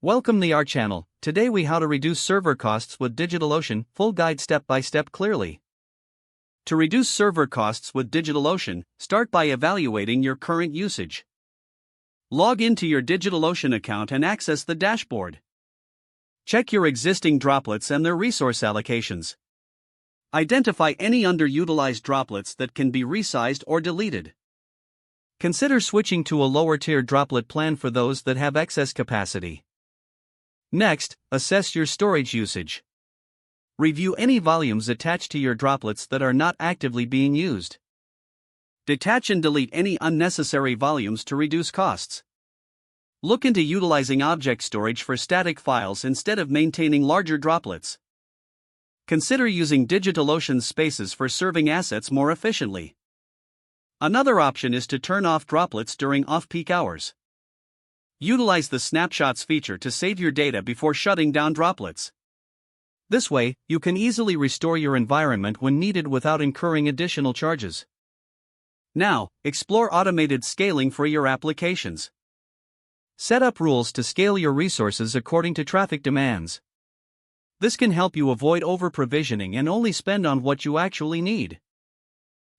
Welcome to our channel. Today we how to reduce server costs with DigitalOcean, full guide step by step clearly. To reduce server costs with DigitalOcean, start by evaluating your current usage. Log into your DigitalOcean account and access the dashboard. Check your existing droplets and their resource allocations. Identify any underutilized droplets that can be resized or deleted. Consider switching to a lower tier droplet plan for those that have excess capacity. Next, assess your storage usage. Review any volumes attached to your droplets that are not actively being used. Detach and delete any unnecessary volumes to reduce costs. Look into utilizing object storage for static files instead of maintaining larger droplets. Consider using DigitalOcean spaces for serving assets more efficiently. Another option is to turn off droplets during off-peak hours. Utilize the snapshots feature to save your data before shutting down droplets. This way, you can easily restore your environment when needed without incurring additional charges. Now, explore automated scaling for your applications. Set up rules to scale your resources according to traffic demands. This can help you avoid over-provisioning and only spend on what you actually need.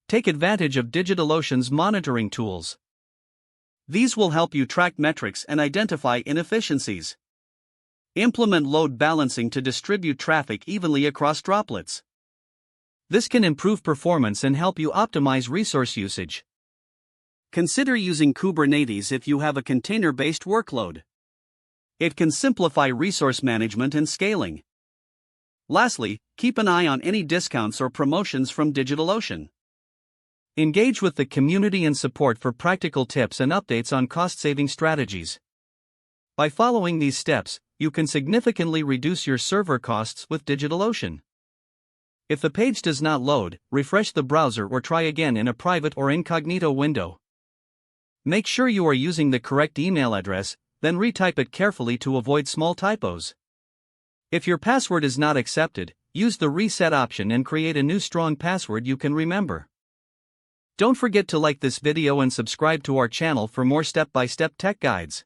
Take advantage of DigitalOcean's monitoring tools. These will help you track metrics and identify inefficiencies. Implement load balancing to distribute traffic evenly across droplets. This can improve performance and help you optimize resource usage. Consider using Kubernetes if you have a container-based workload. It can simplify resource management and scaling. Lastly, keep an eye on any discounts or promotions from DigitalOcean. Engage with the community and support for practical tips and updates on cost-saving strategies. By following these steps, you can significantly reduce your server costs with DigitalOcean. If the page does not load, refresh the browser or try again in a private or incognito window. Make sure you are using the correct email address, then retype it carefully to avoid small typos. If your password is not accepted, use the reset option and create a new strong password you can remember. Don't forget to like this video and subscribe to our channel for more step-by-step tech guides.